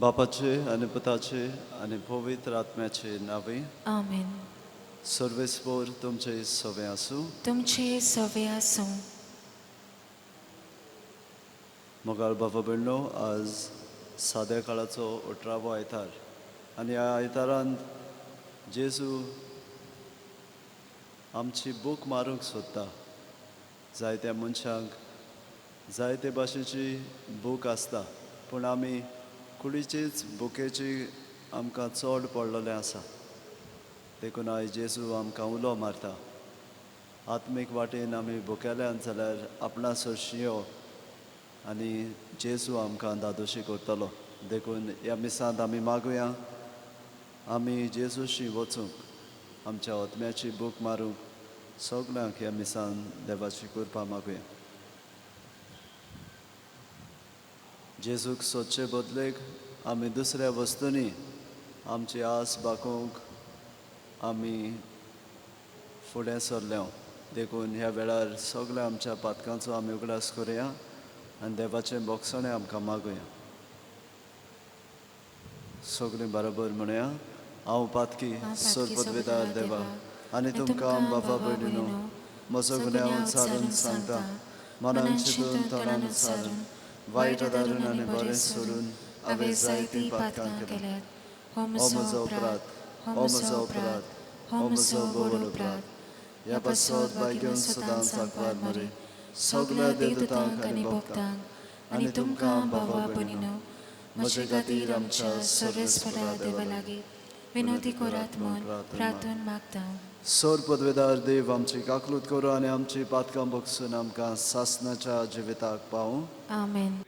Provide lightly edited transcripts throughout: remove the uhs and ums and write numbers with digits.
बापाचे आणि पुताचे आणि पवित्र आत्म्याचे नावे आमेन. सर्वेस्वर तुमचे सवे आसूं. तुमचे सवे आसूं. मोगाळ बाबा भयणो, आज साद्या काळाचो 18वो आयतार आनी ह्या आयतारांत जेजू आमची बूक मारूंक सोदता. जायत्या मनशांक जायते भाशेची बूक आसता, पूण आमी कुडीचीच बुकेची आमकां चड पडलेलें आसा. देखून आयज जेजू आमकां उलो मारता. आत्मीक वाटेन आमी भुकेल्यात जाल्यार आपणा सरशियो आनी जेजू आमकां दादोशी करतलो. देखून ह्या मिसांत आमी मागुया आमी जेजूशी वचूंक, आमच्या आत्म्याची बूक मारूंक सगल्यांक ह्या मिसांत देवाची कृपा मागुया. जेजूक सोदचे बदलेक आमी दुसऱ्या वस्तूंनी आमची आस भागोवंक आमी फुडें सरल्या. देखून ह्या वेळार सगळ्या आमच्या पातकांचो आमी उगडास करुया आनी देवाचें बोगसणें आमकां मागुया. सगळीं बरोबर म्हणुया. हांव पातकी सोर पदवेदार देवा आनी तुमकां बाबा भयणीनो, म्हजो गुन्यांव उचारून सांगता, मनान चिंतून तोंडान उचारून वायट दारून आनी बरें सोडून हांवें जायतीं पातकां केल्यात. हो म्हजो अपराध, हो म्हजो अपराध, हो म्हजो व्हड अपराध. ह्या पासत भाग्योन सदांच सांगपार मरे सगळ्या देवदूतांक आनी भक्तांक आनी तुमकां बाबा भयणीनो, म्हजे खातीर आमच्या सर्वेस्परा देवा लागीं विनोदी करात म्हूण प्रार्थून मागता. सोर पदवेदार देव, आमची काकलूत करूं आनी आमची पातकां बगसून आमकां सासणाच्या जिविताक पावूं. आमेन.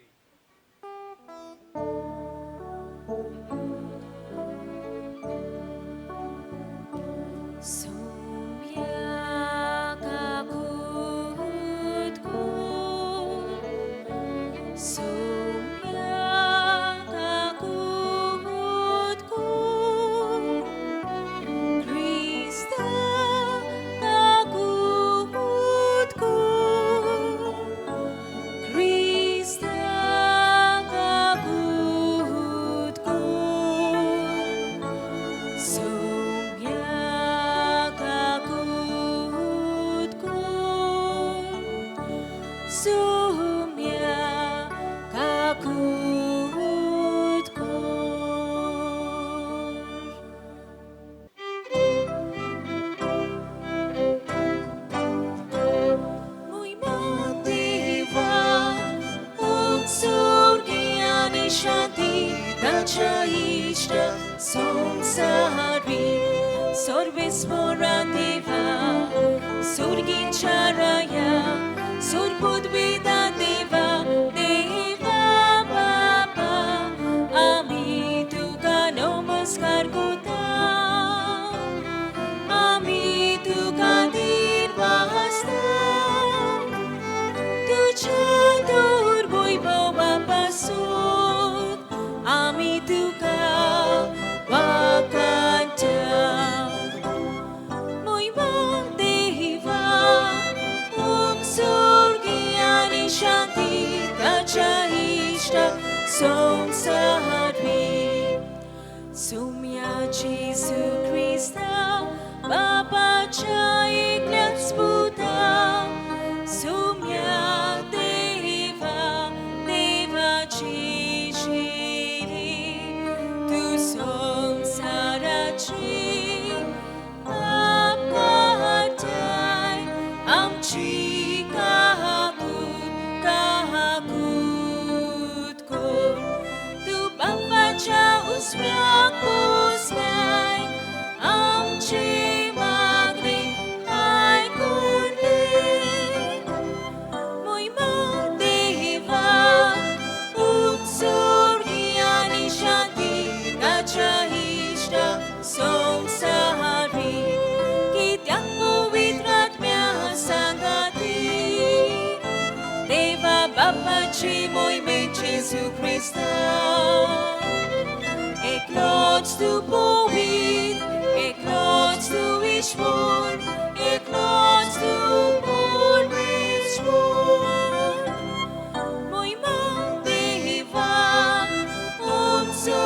So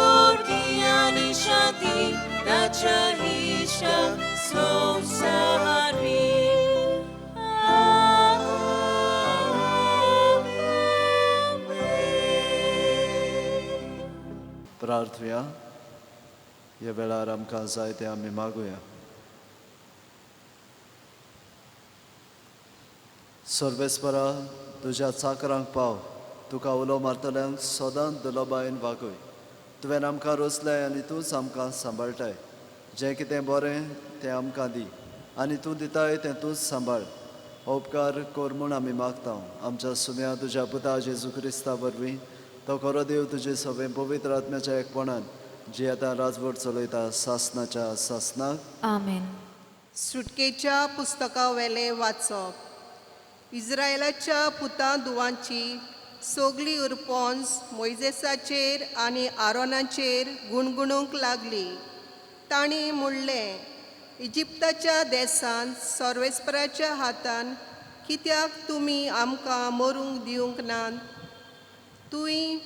प्रार्थुया. ह्या वेळार आमकां जाय तें आमी मागुया. सर्वेस्परा, तुज्या चाकरांक पाव. तुका उलो मारतल्यांक सदांच दुलोबायेन वागय. तुवें आमकां रोसलें आनी तूंच आमकां सांबाळटाय. जें कितें बरें तें आमकां दी आनी तूं दिताय तें तूंच सांबाळ. हो उपकार कोर म्हूण आमी मागता आमच्या सुम्या तुज्या पुता जेजू क्रिस्ता वरवीं. तो खरो देव तुजे सगळें पवित्र आत्म्याच्या एकपणान जी आतां राजवट चलयता सासनाच्या सासनाक. आमेन. सुटकेच्या पुस्तका वेले वाचप. इस्रायलाच्या पुता दुवांची सगळी उरपोन्स मोइजेसाचेर आनी आरोनाचेर गुणगुणूंक लागली. तांणी म्हणलें, इजिप्ताच्या देशांत सर्वेस्पराच्या हातान कित्याक तुमी आमकां मरूंक दिवंक नात? तुवें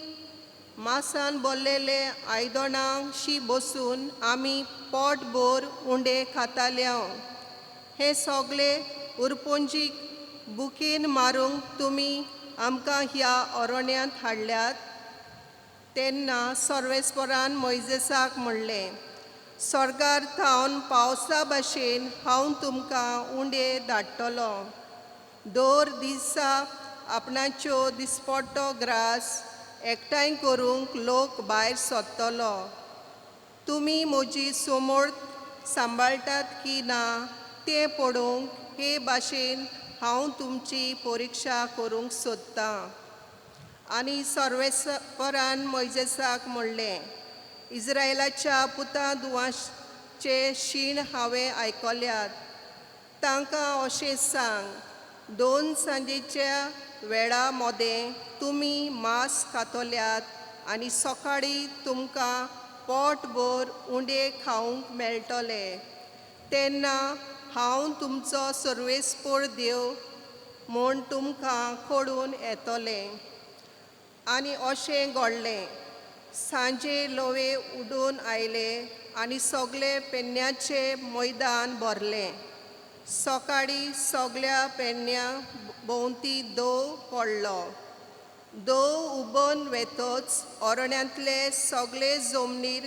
मासान भरलेले आयदनांशी बसून आमी पोटभर उंडे खाताले. हे सगळे उरपोंजीक बुकेन मारूंक तुमी आमकां ह्या अरण्यांत हाडल्यात. तेन्ना सर्वेस्परान मोइजेसाक म्हणलें, स्वर्गार थावन पावसा भाशेन हांव तुमकां उंडे धाडटलो. दर दिसा आपणाच्यो दिसपट्टो ग्रास एकठांय करूंक लोक भायर सरतलो. तुमी म्हजी समोर्त सांबाळटात की ना तें पळोवंक हे भाशेन हांव तुमची परिक्षा करूंक सोदतां. आनी सर्वेस्परान मोइजेसाक म्हणलें, इस्रायलाच्या पुता दुवांचे शीण हांवें आयकल्यात. तांकां अशें सांग, 2 सांजेच्या वेळा मोदें तुमी मांस खातल्यात आनी सकाळीं तुमकां पोटभर उंडे खावंक मेळटले. तेन्ना हांव तुमचो सर्वेस्पर देव म्हूण तुमकां कळून येतलें. आनी अशें घडलें. सांजे लोवे उडून आयले आनी सगळे पेन्याचे मैदान भरलें. सकाळीं सगळ्या पेन्या भोंवती दोव पडलो. दोव उबोन वेतच अरण्यांतले सगळे जमनीर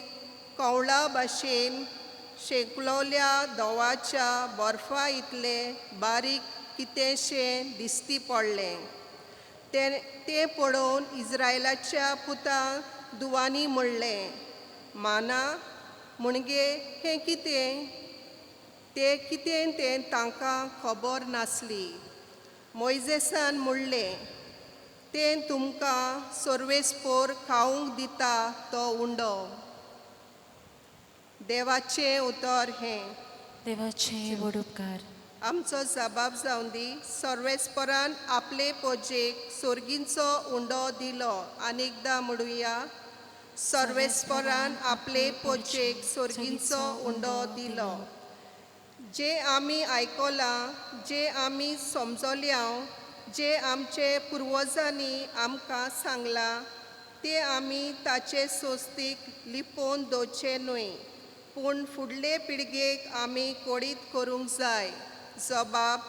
कवळा भाशेन शेकलोल्या धोवाच्या बर्फा इतले बारीक कितेंशें दिश्टी पडलें. तें पळोवन इस्रायलाच्या पुता दुवांनी म्हणलें, माना म्हणजे हें कितें? तें कितें तें तांकां खबर नासली. मोइजेसान म्हणलें, तें तुमकां सर्वेस्पर खावंक दिता तो उंडो. देवाचें उतर हें. देवाचे व्हड उपकार. आमचो जबाब जावन दी. सर्वेस्परान आपले पोजेक सोर्गींचो उंडो दिलो. आनीकदां म्हणुया, सर्वेस्परान आपले पोजेक सोर्गींचो उंडो दिलो. जे आमी आयकलां, जे आमी समजल्यां, जे आमचे पुर्वजांनी आमकां सांगलां, तें आमी ताचे सोस्तीक लिपोवन दवरचें न्हय, पूण फुडले पिळगेक आमी कोडीत करूंक जाय. जबाब.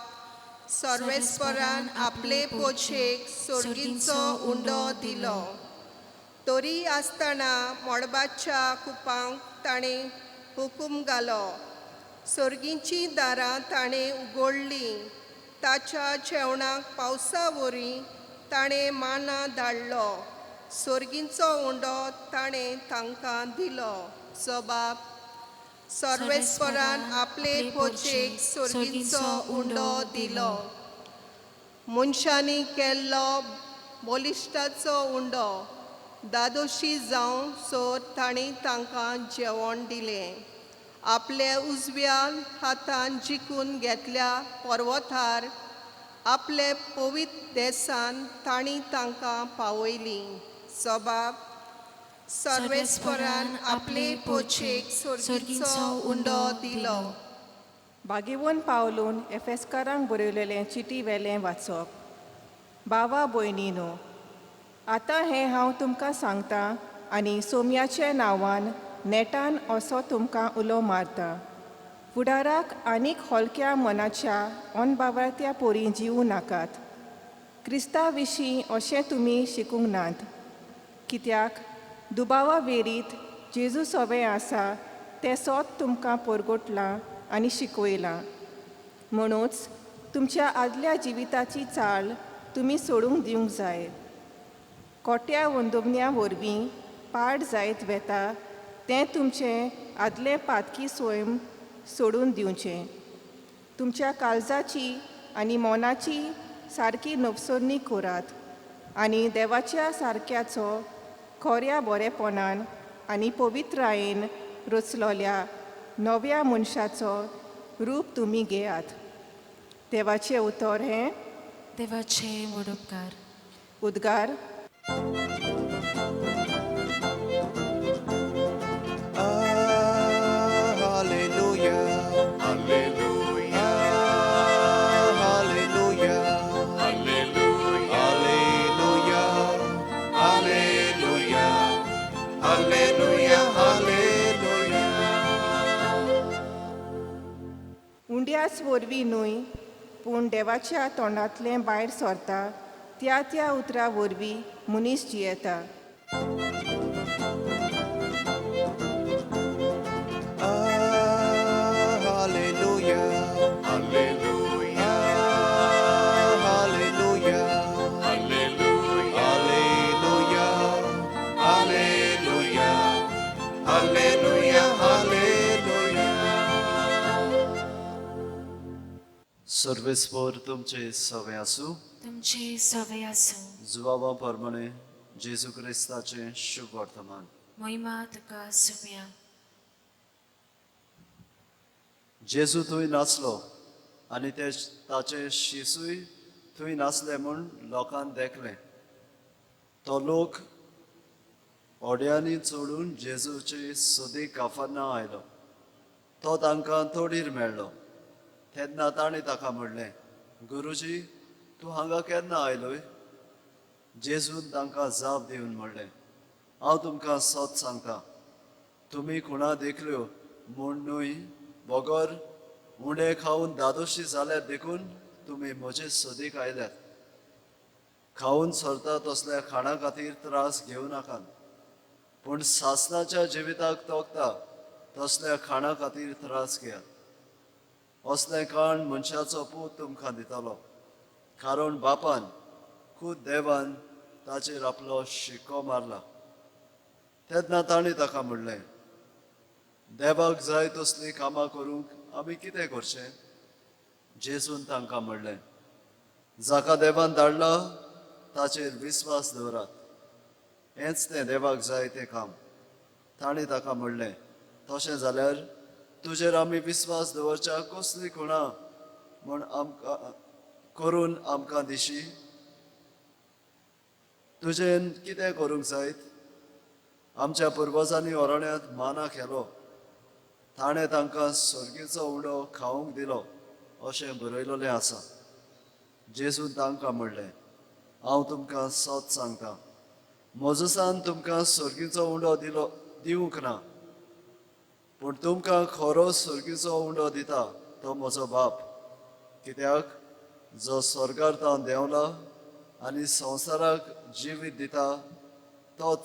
सर्वेस्परान आपले पोजेक सोर्गींचो उंडो दिलो. तरी आसतना मळबाच्या कुपांक ताणें हुकूम घालो. सोर्गींचीं दारां ताणें उगडलीं. ताच्या जेवणाक पावसा वरीं ताणें माना धाडलो. सोर्गींचो उंडो ताणें तांकां दिलो. जबाब. सर्वेस्परान आपले पोजेक सोर्गींचो उंडो दिलो. मनशांनी केल्लो बलिश्टाचो उंडो दादोशी जावं सर तांणी तांकां जेवण दिलें. आपल्या उजव्या हातान जिखून घेतल्या पर्वतार आपले पवित्र देशांत तांणी तांकां पावयलीं. जबाब. सर्वेस्परान आपले पोजेक सोर्गींचो उंडो दिलो. बागेवन पावलून एफेसकारांक बरयलेलें चिटी वेलें वाचप. भावा भयणीनो, आतां हें हांव तुमकां सांगतां आनी सोम्याच्या नांवान नेटान असो तुमकां उलो मारता. फुडाराक आनीक हलक्या मनाच्या अनबावळत्या पोरी जिवूं नाकात. क्रिस्ता विशीं अशें तुमी शिकूंक नात. कित्याक दुबावा वेरीत जेजू सोबे आसा तें सोत तुमकां परगोटलां आनी शिकवयलां. म्हणूच तुमच्या आदल्या जिविताची चाल तुमी सोडूंक दिवंक जाय. खोट्या वंदोबण्या वरवीं पाड जायत वेता तें तुमचें आदलें पातकी स्वयं सोडून दिवचें. तुमच्या काळजाची आनी मोनाची सारकी नवसोरणी करात आनी देवाच्या सारक्याचो खोऱ्या बरेपणान आनी पवित्रायेन रचलोल्या नव्या मनशाचो रूप तुमी घेयात. देवाचें उतर हें देवाचे व्हड उपकार. उद्गार. Hallelujah. Hallelujah. Hallelujah. Hallelujah. Hallelujah. Hallelujah. Hallelujah. उंड्याच वरवीं न्हय पूण देवाच्या तोंडांतलें भायर सरता त्या त्या उतरा वरवीं मनीस जियेता. Hallelujah. Hallelujah. Hallelujah. Hallelujah. Hallelujah. Hallelujah. Hallelujah. सर्वेस्पर तुमचे सवे आसूं. तुमची सवय आसूं. जुवाबा प्रमाणे जेजू क्रिस्ताचे शुभ वर्तमान. महिमा तुका सुम्या. जेजू थंय नाचलो आनी ताचे शिसूय थंय नाचले म्हूण लोकांक देखले. तो लोक ओड्यांनी चोडून जेजूचे सोदीक काफार्ना आयलो. तो तांकां तोडीर मेळ्ळो. तेन्ना ताणें ताका म्हणलें, गुरुजी, तूं हांगा केन्ना आयलोय? जेजून तांकां जाप दिवन म्हणलें, हांव तुमकां सोत सांगतां, तुमी कोणा देखल्यो म्हूण न्हय बोगोर उणें खावन दादोशी जाल्यार देखून तुमी म्हजे सोदीक आयल्यात. खावन सरता तसल्या खाणा खातीर त्रास घेवं नाकात, पूण सासणाच्या जिविताक तोखता तसल्या खाणा खातीर त्रास घेयात. असलें खाण मनशाचो पूत तुमकां दितलो, कारण बापान खूद देवान ताचेर आपलो शिक्को मारला. तेन्ना ताणें ताका म्हणलें, देवाक जाय तसलीं कामां करूंक आमी कितें करचें? जेजून तांकां म्हणलें, जाका देवान धाडला ताचेर विस्वास दवरात. हेंच तें देवाक जाय तें काम. ताणें ताका म्हणलें, तशें जाल्यार तुजेर आमी विस्वास दवरच्या कसली खुणां म्हूण करून आमकां दिशी. तुजेन कितें करूंक जायत? आमच्या पुर्वजांनी ओरोण्यांत माना केलो. ताणें तांकां सर्गीचो उंडो खावंक दिलो अशें बरयलोलें आसा. जेजून तांकां म्हणलें, हांव तुमकां सोत सांगतां, मोजसान तुमकां सर्गीचो उंडो दिवंक ना, पूण तुमकां खरो सर्गीचो उंडो दिता तो म्हजो बाप. कित्याक जो स्वर्गार तावन देंवला आनी संवसाराक जिवीत दिता तोच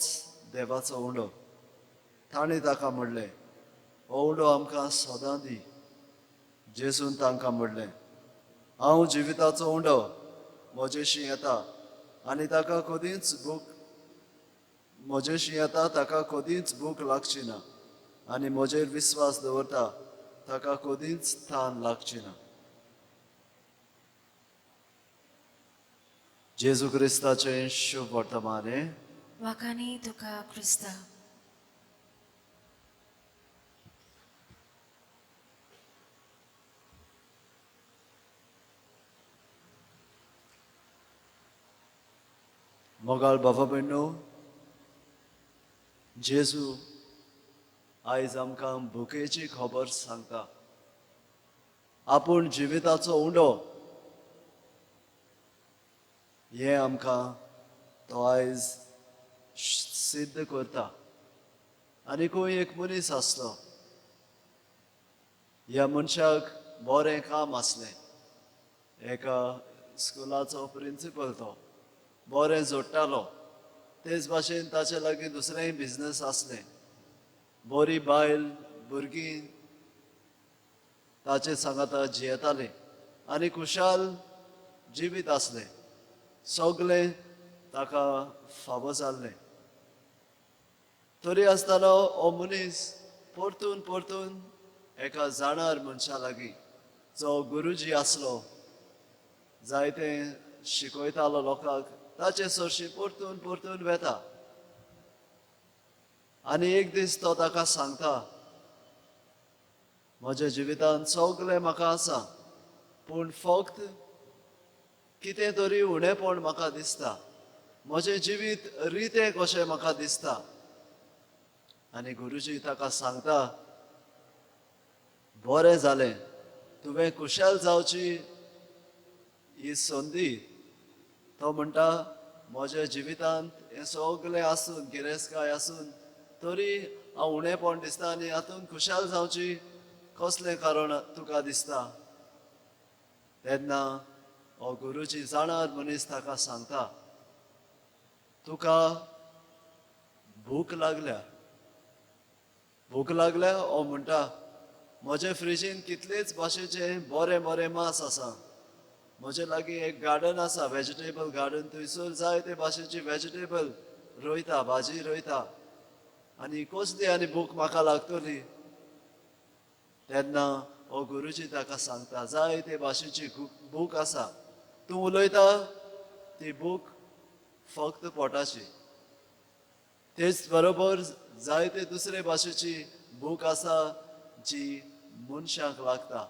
देवाचो उंडो. ताणें ताका म्हणलें, हो उंडो आमकां सदां दी. जेजून तांकां म्हणलें, हांव जिविताचो उंडो. म्हजेशी येता आनी ताका कदींच भूक लागची ना, आनी म्हजेर विस्वास दवरता ताका कदींच थान लागची ना. जेजू क्रिस्ताचे शुभ वर्तमान. वाखाणी तुका क्रिस्ता. मोगाळ बाबा भयणो, जेजू आयज आमकां भुकेची खबर सांगता. आपूण जिविताचो उंडो हें आमकां तो आयज सिद्ध करता. आनी खंय एक मनीस आसलो, ह्या मनशाक बरें काम आसलें. एका स्कुलाचो प्रिंसिपल तो बरें जोडटालो तेच भाशेन ताचे लागीं दुसरेंय बिझनस आसलें. बरी बायल भुरगीं ताचे सांगाता जियेतालीं आनी खुशाल जिवीत आसलें. सगळें ताका फावो जाल्लें. तरी आसतना हो मनीस परतून परतून एका जाणार मनशा लागीं जो गुरुजी आसलो, जायते शिकयतालो लोकांक, ताचे सरशी परतून परतून वेता. आनी एक दीस तो ताका सांगता, म्हज्या जिवितांत सगळें म्हाका आसा, पूण फक्त कितें तरी उणेपण म्हाका दिसता. म्हजें जिवीत रितें कशें म्हाका दिसता. आनी गुरुजी ताका सांगता, बरें जालें, तुवें खुशाल जावची ही संदी. तो म्हणटा, म्हज्या जिवितांत हें सगळें आसून, गिरेस्तकाय आसून, तरी हांव उणेपण दिसता आनी हातूंत खुशाल जावची कसलें कारण तुका दिसता. तेन्ना हो गुरुजी जाणार मनीस ताका सांगता, तुका भूक लागल्या. भूक लागल्या हो म्हणटा, म्हजे फ्रिजीन कितलेच भाशेचे बरें बरें मांस आसा. म्हजे लागीं एक गार्डन आसा, वेजिटेबल गार्डन. थंयसर जायते भाशेची वेजिटेबल रोयता, भाजी रोयता. आनी कसली आनी भूक म्हाका लागतली. तेन्ना हो गुरुजी ताका सांगता, जायते भाशेची भूक आसा. तूं उलयता ती भूक फक्त पोटाची. तेच बरोबर जायते दुसरे भाशेची भूक आसा जी मनशाक लागता.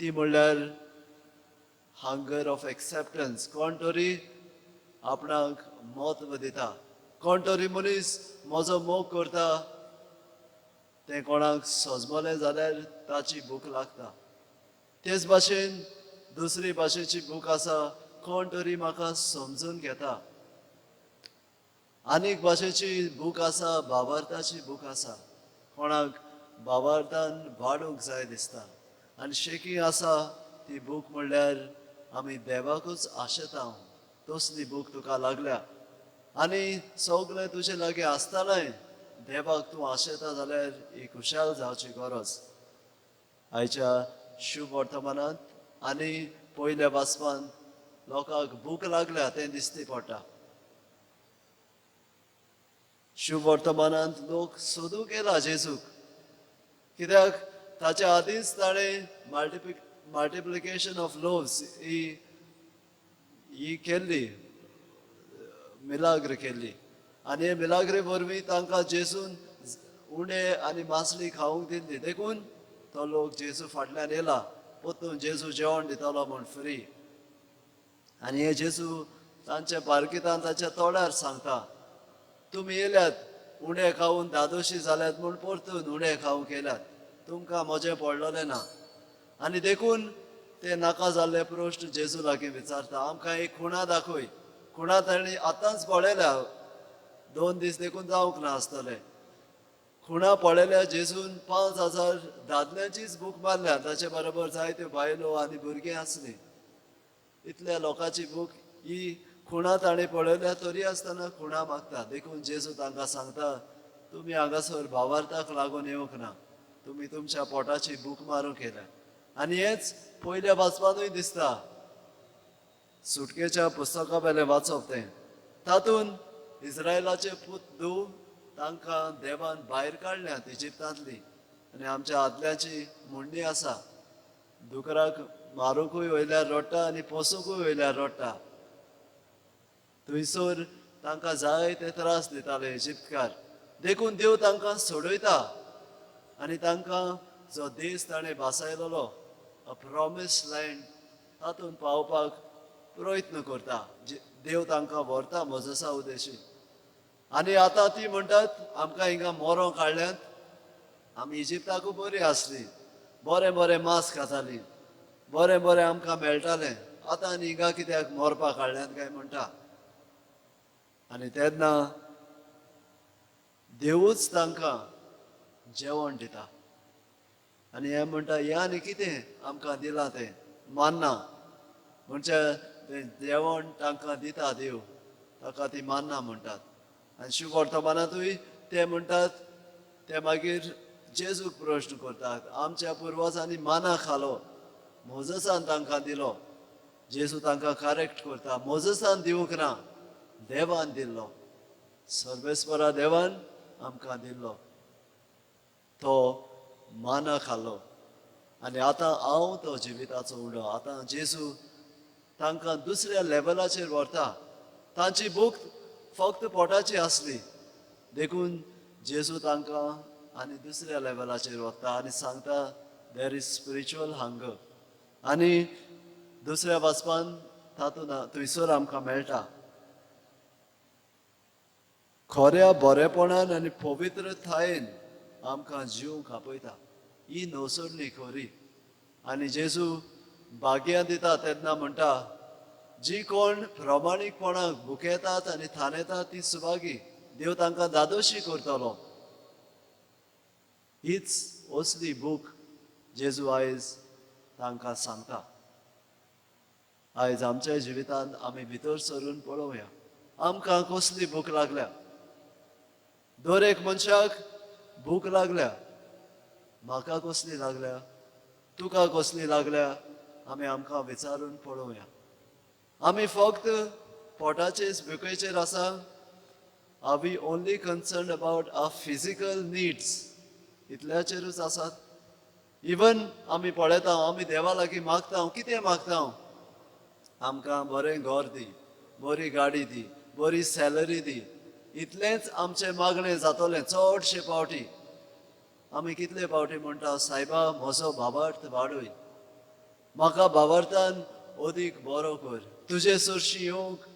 ती म्हणल्यार हंगर ऑफ एक्सेप्टन्स. कोण तरी आपणाक म्हत्व दिता. कोण तरी मनीस म्हजो मोग करता, तें कोणाक सोजमलें जाल्यार ताची भूक लागता. तेच भाशेन दुसरी भाशेची भूक आसा, कोण तरी म्हाका समजून घेता. आनीक भाशेची भूक आसा, भावार्थाची भूक आसा. कोणाक भावार्थान वाडूंक जाय दिसता. आनी शेकी आसा ती भूक म्हणल्यार आमी देवाकूच आशेता. तसली भूक तुका लागल्या. आनी सगळें तुजे लागीं आसतनाय देवाक तूं आशेता जाल्यार ही खुशाल जावची गरज. आयच्या शुभ वर्तमानांत आनी पयल्या वाचपान लोकांक भूक लागल्या तें दिसती पडटा. शुभ वर्तमानांत लोक सोदूंक येला जेजूक. कित्याक ताच्या आदींच ताणें मल्टिप्लिकेशन ऑफ लोव्स ही केल्ली, मिलाग्र केल्ली. आनी हे मिलाग्रे वरवीं तांकां जेजून उणें आनी मासली खावंक दिल्ली. देखून तो लोक जेजू फाटल्यान येयला, पोत्तून जेजू जेवण दितलो म्हूण फ्री. आनी हे जेजू तांच्या बारकितान ताच्या तोंडार सांगता, तुमी येयल्यात उणें खावन दादोशी जाल्यात म्हूण परतून उणें खावंक येयल्यात. तुमकां म्हजें पडलोलें ना. आनी देखून ते नाका जाल्ले प्रश्न जेजू लागीं विचारता, आमकां एक खुणा दाखय. खुणा ताणी आतांच पळयल्या, 2 दीस देखून जावंक ना आसतले. खुणा पळयल्या जेजून 5,000 दादल्यांचीच भूक मारल्या. ताचे बरोबर जायत्यो बायलो आनी भुरगीं आसलीं. इतल्या लोकांची भूक ही खुणा ताणें पळयल्या, तरी आसतना खुणा मागता. देखून जेजू तांकां सांगता, तुमी हांगासर भावार्थाक लागून येवंक ना, तुमी तुमच्या पोटाची भूक मारूंक येयल्या. आनी हेच पयल्या वाचपानूय दिसता. सुटकेच्या पुस्तका वेलें वाचप तें. तातूंत इस्रायलाचे पूत धूव तांकां देवान भायर काडल्यात इजिप्तांतली. आनी आमच्या आदल्याची म्हणणी आसा, दुकराक मारूंकूय वयल्यार रडटा आनी पोसूंकूय वयल्यार रडटा. थंयसर तांकां जायते त्रास दिताले इजिप्तकार. देखून देव तांकां सोडयता आनी तांकां जो देश ताणें भासायलोलो, अ प्रॉमीस लँड, तातूंत पावपाक प्रयत्न करता. देव तांकां व्हरता मोजसा उदेशी. आनी आतां ती म्हणटात, आमकां हिंगा मोरो काडल्यात. आमी इजिप्ताकूय बरी आसली, बरें बरें मांस खातालीं, बरें बरें आमकां मेळटालें. आतां आनी हिंगा कित्याक मोरपाक काडल्यात काय म्हणटा. आनी तेन्ना देवूच तांकां जेवण दिता. आनी हें म्हणटा, हें आनी कितें आमकां दिलां तें मान्ना. म्हणजे तें जेवण तांकां दिता देव. ताका ती मान्ना म्हणटात आनी शिव वर्तमानांतूय ते म्हणटात ते मागीर जेजूक प्रश्न करतात आमच्या पुर्वजांनी माना खालो मोजसान तांकां दिलो जेजू तांकां करेक्ट करता मोजसान दिवंक ना देवान दिल्लो सर्वेस्परा देवान आमकां दिल्लो तो माना खाल्लो आनी आतां हांव तो जिविताचो उडो आतां जेजू तांकां दुसऱ्या लेवलाचेर व्हरता तांची भूक फक्त पोटाची आसली देखून जेजू तांकां आनी दुसऱ्या लेवलाचेर व्हरता आनी सांगता देर इज स्पिरिच्युअल हंगर आनी दुसऱ्या वाचपान तातूंत थंयसर आमकां मेळटा खऱ्या बरेपणान आनी पवित्रतायेन आमकां जीव आपयता ही नवसडली खरी आनी जेजू भाग्यां दिता तेन्ना म्हणटा जी कोण प्रमाणीकपणाक भुकेतात आनी थानेतात ती सुभागी देव तांकां दादोशी करतलो हीच असली भूक जेजू आयज तांकां सांगता आयज आमच्या जिवितांत आमी भितर सरून पळोवया आमकां कसली भूक लागल्या दर एक मनशाक भूक लागल्या म्हाका कसली लागल्या तुका कसली लागल्या आमी आमकां विचारून पळोवया आमी फक्त पोटाचेच भुकेचेर आसा are we only concern about our physical needs इतल्याचेरूच आसात इवन आमी पळयता आमी देवा लागीं मागता कितें मागता आमकां बरें घर दी बरी गाडी दी बरी सॅलरी दी इतलेंच आमचें मागणें जातलें चडशे पावटी आमी कितले पावटी म्हणटा सायबा म्हजो भावार्थ वाडय म्हाका भावार्थान अदीक बरो कर तुजे चडशी येवंक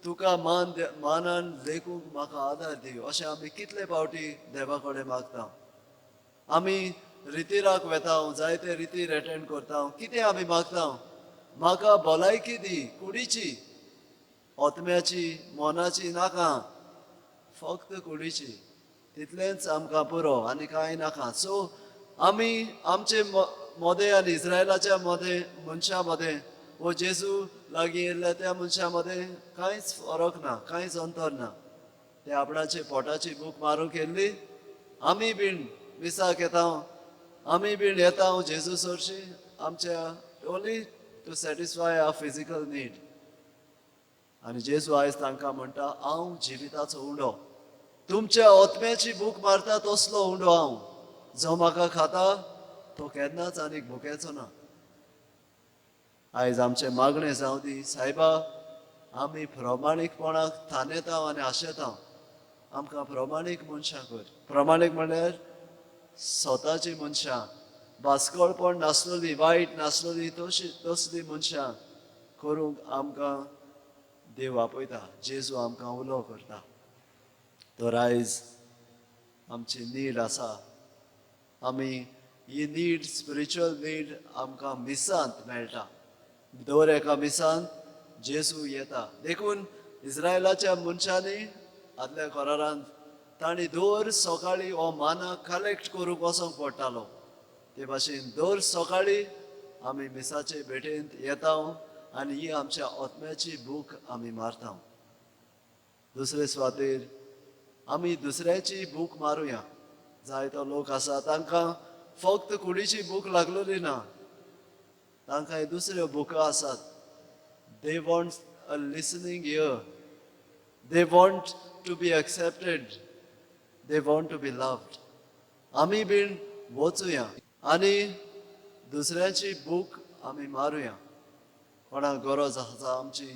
तुका मानान लेखूंक म्हाका आदार दी अशें आमी कितले पावटी देवा कडेन मागता आमी रितीराक वेता जायते रितीर एटेंड करता कितें आमी मागता म्हाका भलायकी दी कुडीची आत्म्याची मनाची नाका फक्त कुडीची तितलेंच आमकां पुरो आनी कांय नाका सो आमी आमचे मोदे आनी इस्रायलाच्या मोदे मनशा मदें वो जेजू लागीं येयल्ल्या त्या मनशा मदें कांयच फरक ना कांयच अंतर ना ते आपणाचे पोटाची भूक मारूंक येयल्ली आमी बीन मिसाक येता आमी बीन येता जेजू सरशी आमच्या only to satisfy our physical need आनी जेजू आयज तांकां म्हणटा हांव जिविताचो उंडो तुमच्या आत्म्याची भूक मारता तसलो उंडो हांव जो म्हाका खाता तो केन्नाच आनीक भुकेचो ना आयज आमचे मागणें जावं दी सायबा आमी प्रमाणीकपणाक थानेता आनी आशेता आमकां प्रमाणीक मनशां कर प्रमाणीक म्हणल्यार स्वताची मनशां भास्कळपण नासलेली वायट नासलेली तसली मनशां करूंक आमकां देव आपयता जेजू आमकां उलो करता तर आयज आमची नीड आसा आमी ही नीड स्पिरिच्युअल नीड आमकां मिसांत मेळटा दर एका मिसांत जेजू येता देखून इस्रायलाच्या मनशांनी आदल्या करारांत तांणी दर सकाळी हो माना कलेक्ट करूंक वचोंक पडटालो ते भाशेन दर सकाळी आमी मिसाचे भेटेंत येता आनी ही आमच्या आत्म्याची भूक आमी मारता दुसरे सुवातेर आमी दुसऱ्याची भूक मारुया जायतो लोक आसा तांकां फक्त कुडीची भूक लागलेली ना तांकां दुसऱ्यो भुका आसात they want a listening ear they want to be accepted they want to be loved आमी बीन वचुया आनी दुसऱ्याची भूक आमी मारुया कोणाक गरज आसा आमची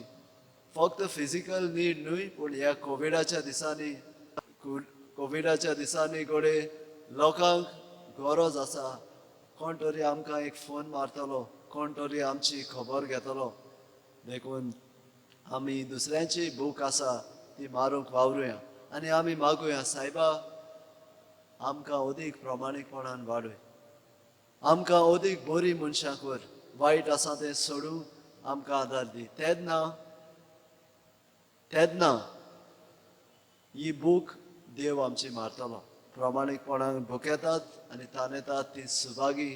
फक्त फिजिकल नीड न्हय पूण ह्या कोविडाच्या दिसांनी घोडे लोकांक गरज आसा कोण तरी आमकां एक फोन मारतलो कोण तरी आमची खबर घेतलो देखून आमी दुसऱ्यांची भूक आसा ती मारूंक वावरुया आनी आमी मागुया सायबा आमकां अदीक प्रमाणीकपणान वाडय आमकां अदीक बरी मनशां कर वायट आसा तें सोडून आमकां आदार दी तेन्ना ही भूक देव आमची मारतलो प्रमाणीकपणान भूक येतात आनी थानेतात ती सुभागी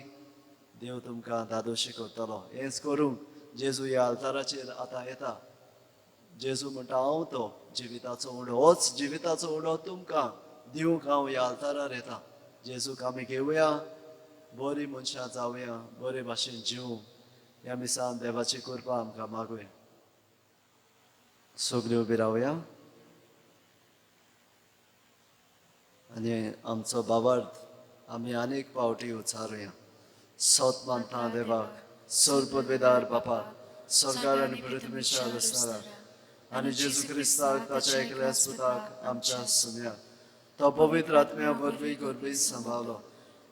देव तुमकां दादोशी करतलो हेंच करूंक जेजू ह्या आल्ताराचेर आतां येता जेजू म्हणटा हांव तो जिविताचो उंडो, होच जिविताचो उंडो तुमकां दिवंक हांव ह्या आल्तारार येता. जेजूक आमी घेवया, बरी मनशां जावया, बरे भाशेन जिवू. ह्या मिसान देवाची कृपा आमकां मागुया. सगळीं उबी रावया आनी आमचो बाबार्थ आमी आनीक पावटी उच्चारुया. सोत मानता देवाक, सोर पदवेदार बापाक, स्वर्गार आनी पृथ्वीचेर आसणारा आनी जेजू क्रिस्ताक ताच्या एकल्याच पुताक आमच्या सुम्याक तो पवित्र आत्म्या वरवीं गर्भीत सांबाळलो,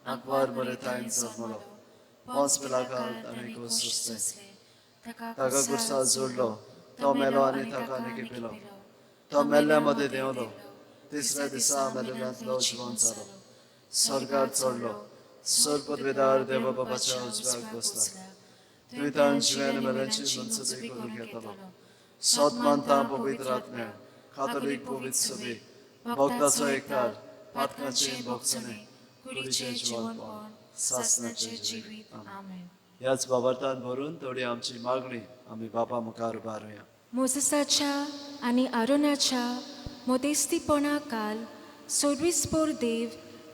आंकवार बरेतायेन जल्मलो, पोंच पिलाकांत आनी सोंसले, ताका कुर्सार जोडलो, तो मेलो आनी ताका निखिपिलो, तो मेल्ल्या मदें देंवलो, तिसऱ्या दिसा मेलेल्यांतलो जिवंत जालो, स्वर्गार चडलो, सोर पदवेदार देवा बाबाच्या उजव्याक बसला, थंय ताण जिवेन मेल्यांची मनसुबी करूंक येतलो. सोत मानता पवित्र आत्म्या, कातोलीक पवित्र सभे, भक्ताचो एकठार, पातकांचे भोगसणे, कुडीचें जिवंतपण, सासणाचें जिवीत. आमेन. ह्याच बाबार्थान भरून थोडी आमची मागणी आमी बापा मुखार उबारुया. मोसेसाच्या आणि आरोनाच्या मोदेस्तीपणा काल सोडविसपोर देव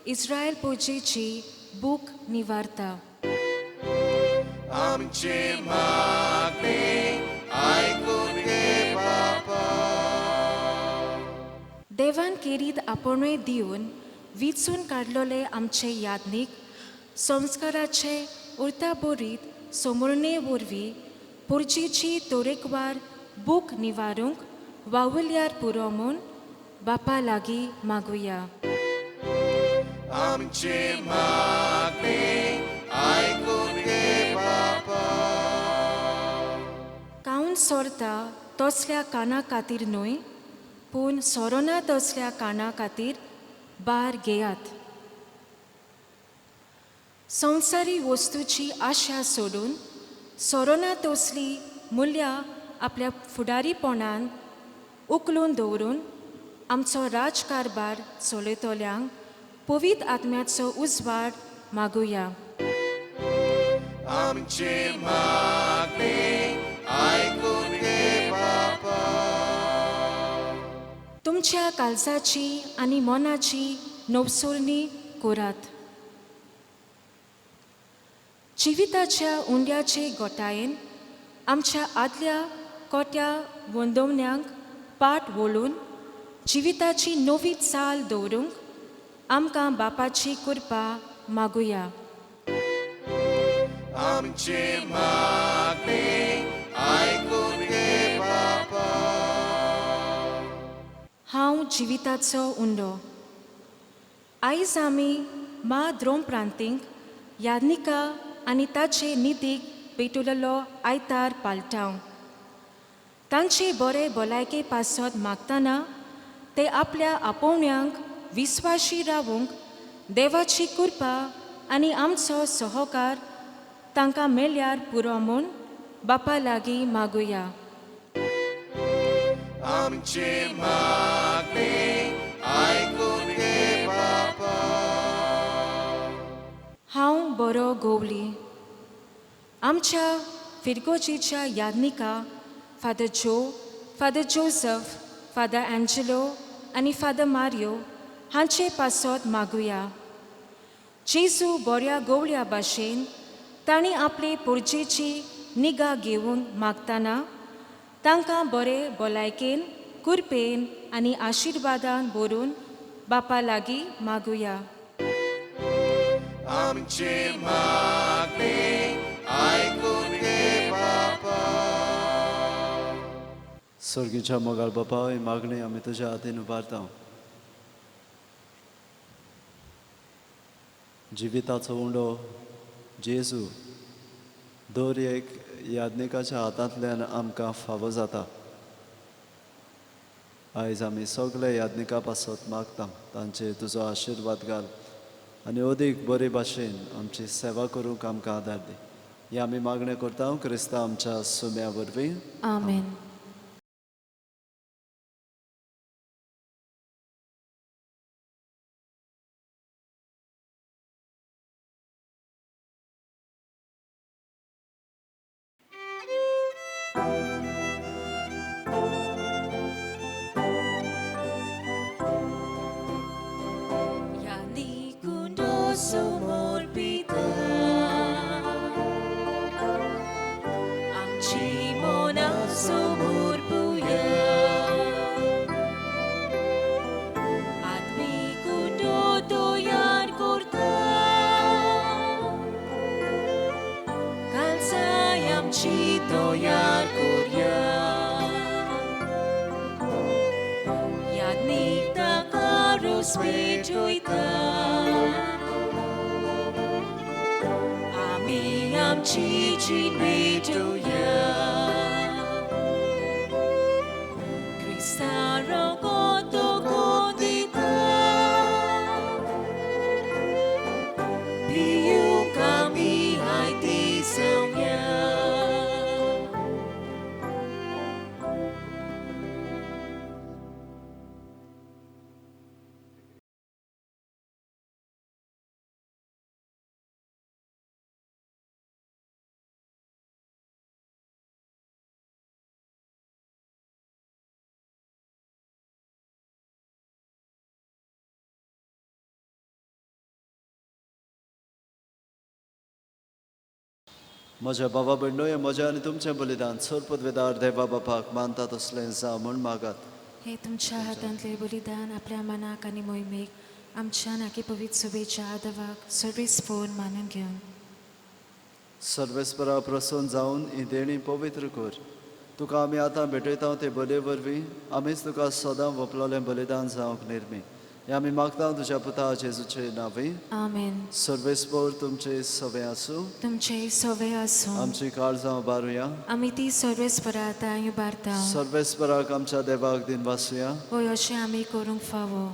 इस्रायल पोजेची बूक निवारता. आमचे मागणे आयकून घे बापा. देवान केरीत आपणूय दिवन विचून काडलोले आमचे याज्ञीक संस्काराचे उरता बोरीत समोरणे वरवीं पुर्जेची तोरेकवार बूक निवारूंक वावुल्यार पुरो म्हूण बापा लागीं मागुया. आमचे मागणे आयकून घे बापा. काऊन सोरता तसल्या काना खातीर न्हय, पूण सोरोना तसल्या काना खातीर बार घेयात. संवसारी वस्तूची आशा सोडून सोरोना तसली मूल्या आपल्या फुडारीपणान उखलून दवरून आमचो राजकारबार चलयतल्यांक पवित्र आत्म्याचो उजवाड मागुया. आमचे मागणे आयकून घे बापा. तुमच्या काळजाची आनी मनाची नवसोरणी करात. जिविताच्या उंड्याचे गोठायेन आमच्या आदल्या कोट्या वंदवण्यांक पाट वळून जिविताची नवी चाल दवरूंक आमकां बापाची कृपा मागुया. आमचे मागणे आयकून घे बापा. हांव जिविताचो उंडो. आयज आमी मा द्रोम प्रांतींक याज्ञिका आनी ताचे निधीक पेटुलेलो आयतार पालटाव. तांचे बरे भलायके पासत मागतना ते आपल्या आपोवण्यांक विस्वाशी रावूंक देवाची कृपा आनी आमचो सहकार तांकां मेळ्यार पुरो म्हूण बापा लागीं मागुया. आमचे मागणे आयकून घे बापा. हांव बरो गोवली. आमच्या फिरगोजीच्या याज्ञिका फादर जो, फादर जोसफ, फादर एंजेलो आनी फादर मारियो हांचे पासत मागुया. जेजू बऱ्या गोवळ्या भाशेन तांणी आपले पुर्जेची निगा घेवंक मागतना तांकां बरे भलायकेन, कृपेन आनी आशिर्वादान भरून बापा लागीं मागुया. आमचे मागणे आयकून घे बापा. स्वर्गीच्या मोगाळ बापा, ही मागणी आमी तुज्या हातीन उबारता. जिविताचो उंडो जेजू दर एक याज्ञिकाच्या हातांतल्यान आमकां फावो जाता. आयज आमी सगळे याज्ञिका पासत मागता, तांचे तुजो आशिर्वाद घाल आनी अदीक बरे भाशेन आमची सेवा करूंक आमकां आदार दी. ही आमी मागणी करता क्रिस्ता आमच्या सुम्या वरवीं. आमेन. याज्ञिक ताका रोस पेटयता आमी आमची जीण पेटोवया क्रिस्ता रगत दोगोन दिता पियूंक आमी आयती जावया म्हज्या बाबा भयणो हें म्हजें आनी तुमचें बलिदान सर पदवेदार देवा बापाक मानता तसलें जा म्हूण मागात हे तुमच्या हातांतले बलिदान आपल्या मनाक आनी मोहिमेक आमच्या नाकी पवित्र सभेच्या आदवाक सर्वेस्पोन मानून घेवन सर्वेस्परा प्रसन्न जावन ही देणी पवित्र कर तुका आमी आतां भेटयता ते बले वरवीं आमीच तुका सदां वपलोलें बलिदान जावंक निर्मी हें आमी मागता तुज्या पुता जेजूचे नांवी आमेन सर्वेस्पोर तुमचे सवे आसूं तुमचे सवे आसूं आमची काळजां उबारुया आमी ती सर्वेस्परा आतां उबारता सर्वेस्पराक आमच्या देवाक दिन वासुया वय अशें आमी करूंक फावो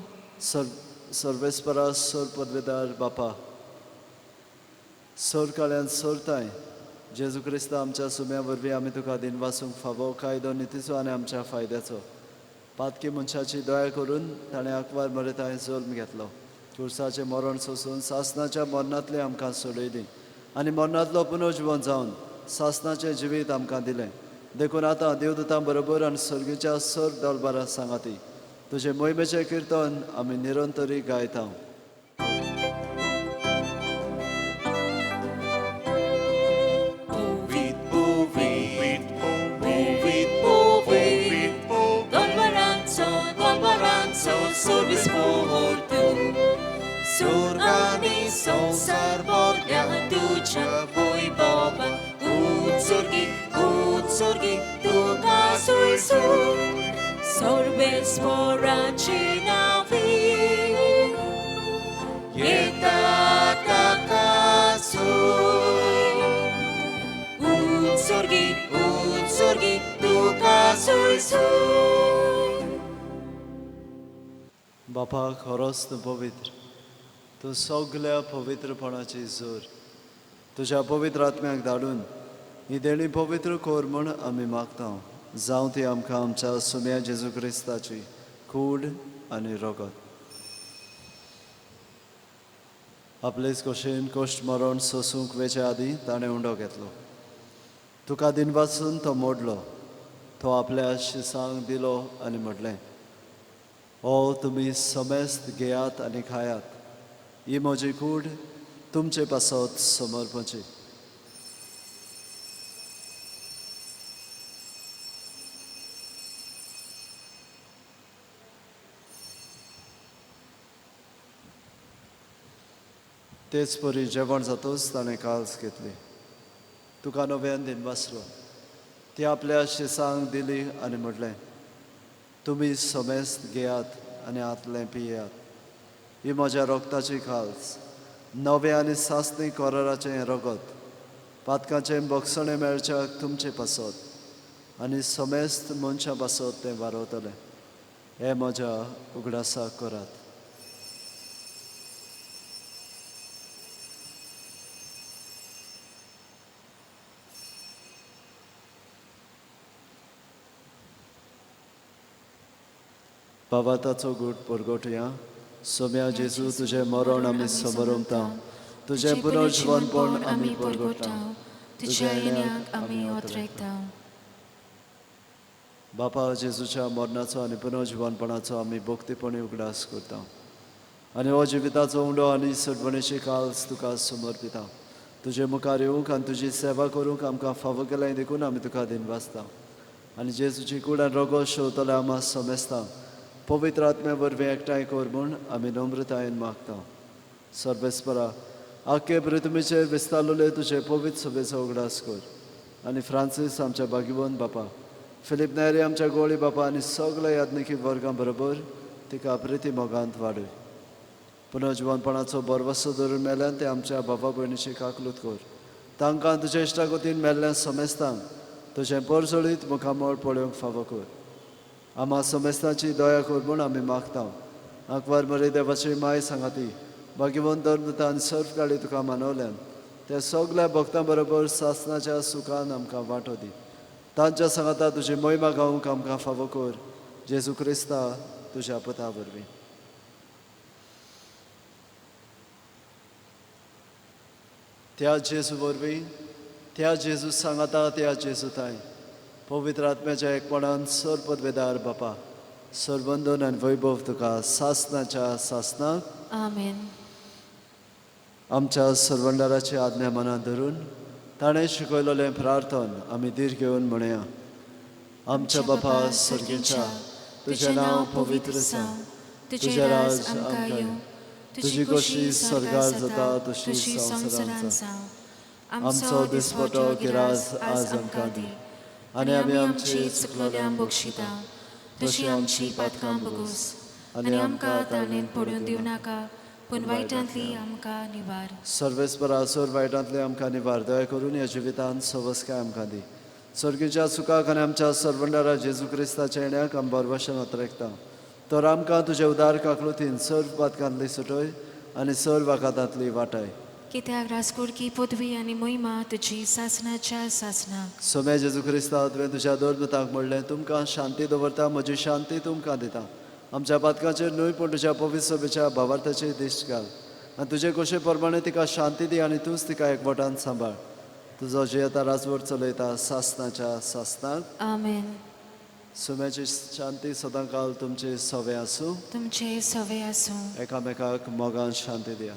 सर्वेस्परा सर पदवेदार बापा सर काळ्यान सरताय जेजू क्रिस्ता आमच्या सुम्या वरवीं आमी तुका दिन वासूंक फावो कायदो नितीचो आनी आमच्या फायद्याचो पातकी मनशाची दया करून ताणें आकवार मरेताय जल्म घेतलो क्रुसाचें मरण सोंसून सासणाच्या मरणांतली आमकां सोडयली आनी मरणांतलो पुनर्जीवन जावन सासणाचें जिवीत आमकां दिलें देखून आतां देवदूतां बरोबर आनी सर्गीच्या सर दरबारां सांगाती तुजें मोहिमेचें किर्तन आमी निरंतरी गायता Surgani संसार भरल्या तुझ्या वैभवान उत्सर्गी तुका सोयसू सर्वेस्पराची नावी येता ताका उत्सर्गी तुका सोयसू बापा खरोच तूं पवित्र तूं सगल्या पवित्रपणाची जोर तुज्या पवित्र आत्म्याक धाडून ही देणी पवित्र कोर म्हूण आमी मागता जावं ती आमकां आमच्या सुम्या जेजू क्रिस्ताची कूड आनी रगत आपलेच कशेन कश्ट मरण सोसूंक वेचे आदीं ताणें उंडो घेतलो तुका दिन वाचून तो मोडलो तो आपल्या शिसांक दिलो आनी म्हटलें ओ तुमी समेस्त घेयात आनी खायात ही म्हजी कूड तुमचे पासत समर्पणची तेच परी जेवण जातूच ताणें काल्स घेतली तुका नव्यान दिन वासलो ती आपल्या शिसांक दिली आनी म्हटलें तुमी समेस्त घेयात आनी आतलें पियेयात ही म्हज्या रोगताची खाल्स नवे आनी सासणी कोराराचें रगत पातकाचें बक्षणें मेळच्याक तुमचे पासत आनी समेस्त मनशां पासत तें वारवतलें हें म्हज्या उगडासाक करात पावाताचो गूट परगोटया सोम्या जेजू तुजें मरण आमी समरमता तुजें पुनर्जीवनपण आमी परगोटा तुज्या येण्याक आमी ओतरेकता बापा जेजूच्या मरणाचो आनी पुनर्जीवनपणाचो आमी भक्तीपणी उगडास करता आनी हो जिविताचो उंडो आनी सडवणेची काल्स तुका समर्पिता तुजे मुखार येवंक आनी तुजी सेवा करूंक आमकां फावो केलें देखून आमी तुका दिन वाचता आनी जेजूची कूड आनी रगत शेवतले आमां समेस्ता पवित्र आत्म्या वरवीं एकठांय कर म्हूण आमी नम्रतायेन मागता सर्वेस्परा आख्खे पृथ्वीचेर विस्तारलेले तुजे पवित्र सभेचो उगडास कर आनी फ्रांसीस आमच्या बागिवंत बापा फिलीप नेरी आमच्या गोळी बापा आनी सगळ्या याज्ञिकी वर्गां बरोबर तिका प्रिती मोगांत वाडय. पुनर्जीवनपणाचो बरवसो धरून मेल्यान ते आमच्या बाबा भयणीची काकलूत कर. तांकां तुज्या इश्टागतीन मेल्ल्या समेस्तांक तुजें परजळीत मुखामळ पळोवंक फावो कर. आम्हा समेस्तांची दया कर म्हूण आमी मागता. आंकवार मरे देवाची माय सांगाती भाग्यवन धर्मता आनी सर्फ काळी तुका मानवल्यान त्या सगळ्या भक्तां बरोबर सासणाच्या सुखान आमकां वांटो दी. तांच्या सांगाता तुजी महिमा गावूंक आमकां फावो कर. जेजू क्रिस्ता तुज्या पुता वरवीं. त्या जेजू वरवीं त्या जेजू सांगाता त्या जेजू ताय पवित्र आत्म्याच्या एकपणान सर पदवेदार बापा सरबंदन आनी वैभव तुका सासणाच्या सासणाक आमेन. आमच्या सरवंडाराची आज्ञा मनात धरून ताणें शिकयलेलें प्रार्थन आमी धीर घेवन म्हणया. आमच्या बापा सर्गेच्या तुजें नांव पवित्र जावं. तुजें राज आमकां येवं. तुजी कशी स्वर्गार जाता तशी संवसारांत जावं. आमचो दिसपटो गिराज आज आमकां दी आनी आमी आमची चुकलोल्यांक बक्षिता तशी आमची पातकां बगूस आनी आमकां ताणेन पडून दिवं नाका पूण वायटांतली आमकां निवार. सर्वेस्परा सोर वायटांतले आमकां निवार. दया करून ह्या जिवितांत सवस्काय आमकां दी. सर्गीच्या सुखाक आनी आमच्या सरवंडारा जेजू क्रिस्ताच्या येण्याक आमी बरवशेन वतरेकता. तर आमकां तुजे उदार काकलुतीन सर्व पातकांतली सुटय आनी सर्व वाकातांतली वाटाय. कित्याक राजकुडकी पदवी आनी मोहिमा तुजी सासणाच्या सासणाक. सोम्या जेजू क्रिस्ता तुवें तुज्या दोरमतांक म्हणलें तुमकां शांती दवरता म्हजी शांती तुमकां दिता. आमच्या पातकांचेर न्हय पूण तुज्या पवित्र सभेच्या भावार्थाचेर दिश्ट घाल आनी तुजे कशे प्रमाणे तिका शांती दी आनी तूंच तिका एकवटान सांबाळ. तुजो जे आतां राजवट चलयता सासणाच्या सासणाक आमेन. सोम्याची शांती सदां काल तुमचे सवे आसूं. तुमचे सवे आसूं. एकामेकाक मोगान शांती दिया.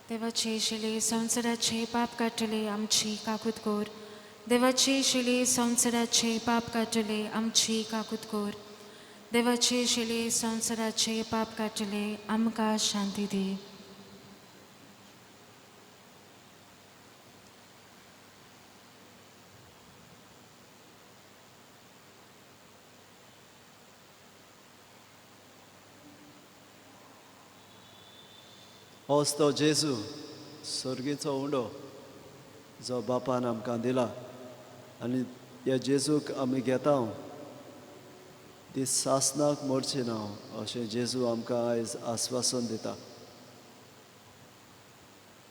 देवाचे शिले संवसाराचे पाप काडटले आमची काकूत कोर. देवाचे शिले संवसाराचे पाप काडटले आमची काकूत कोर. देवाचे शिले संवसाराचे पाप काडटले आमकां शांती दी. होच तो जेजू सर्गीचो उंडो जो बापान आमकां दिला आनी ह्या जेजूक आमी घेता. ती सासणाक मरची ना अशें जेजू आमकां आयज आस्वासन दिता.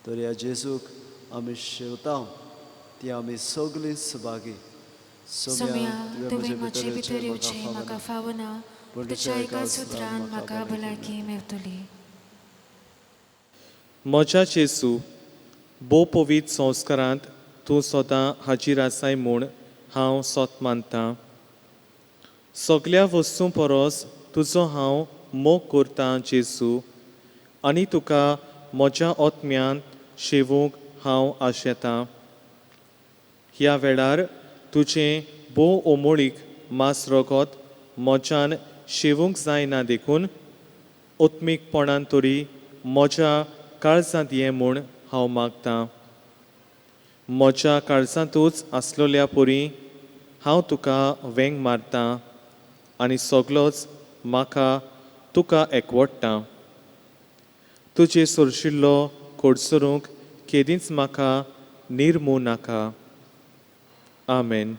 तर ह्या जेजूक आमी शेवता ती आमी सगळीं सुभागी. सोम्या तुवें म्हजे भितर येवचें म्हाका फावना पूण तुज्या एका सुत्रान म्हाका भलायकी मेवतली. म्हज्या जेजू बो पवित्र संस्कारांत तूं सदां हाजीर आसाय म्हूण हांव सोत मानतां. सगळ्या वस्तूं परस तुजो हांव मोग करतां जेजू आनी तुका म्हज्या ओतम्यान शेवूंक हांव आशेतां. ह्या वेळार तुजें भोव ओमोळीक मास रगत म्हज्यान शेवूंक जायना देखून ओत्मीकपणान तरी म्हज्या काळजांत ये म्हूण हांव मागतां. म्हज्या काळजांतूच आसलोल्या परी हांव तुका वेंग मारतां आनी सगळोच म्हाका तुका एकवटता. तुजे सोरशिल्लो कोडसरूंक केदींच म्हाका निर्मू नाका. आमेन.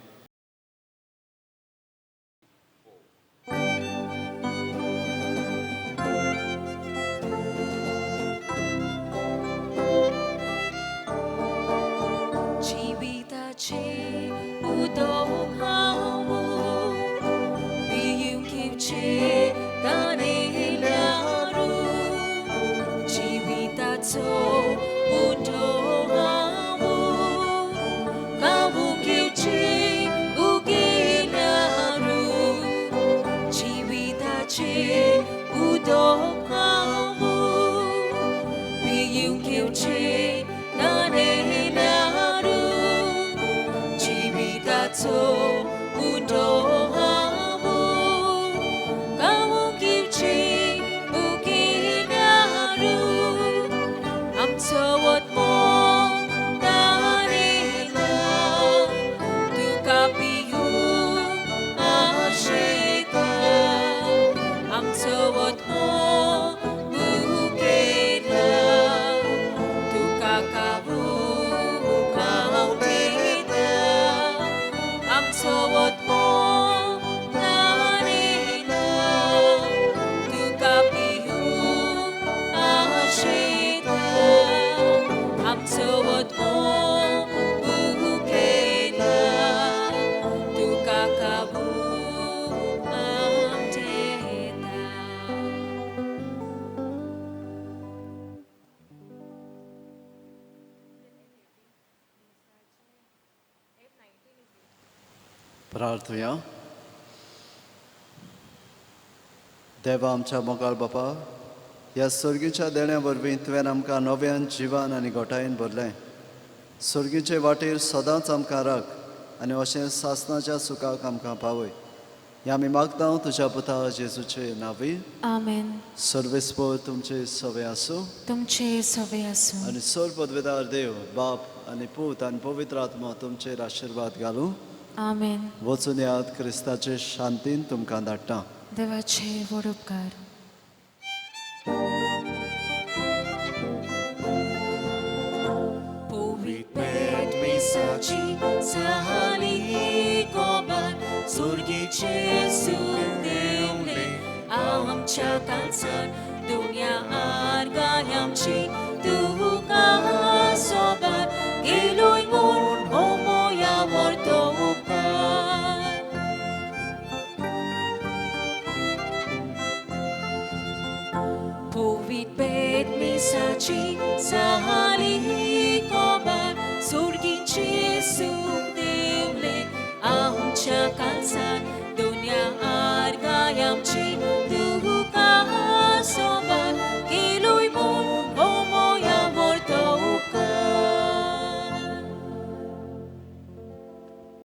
प्रार्थूया. देवा आमच्या मोगाळ बापा, ह्या सर्गीच्या देण्या वरवीं तुवें आमकां नव्यान जिवान आनी घोटायेन भरलें. सर्गीचे वाटेर सदांच आमकां राख आनी अशें सासणाच्या सुखाक आमकां पावय. हें आमी मागता तुज्या पुता जेजूचे नांवी. आमेन. सर्वेस्पर तुमचे सवे आसूं तुमचे सवे आसूं. आनी सर पदवेदार देव बाप आनी पूत आनी पवित्र आत्मा तुमचेर आशिर्वाद घालूं. आमेन. वचून याद क्रिस्ताचे शांतीन तुमकां धाडटा. देवाचे व्हड उपकार. Pet misaci sahali koban surgice सुदेवले आमच्या काळजात दुनिया आर्गायमची तुका सोबत गेलोय म्हूण हो मोयावर तो उपकार. Povit pet misaci sahali koban surgice सुदेवले आमच्या काळजात दुनिया आर्गायमची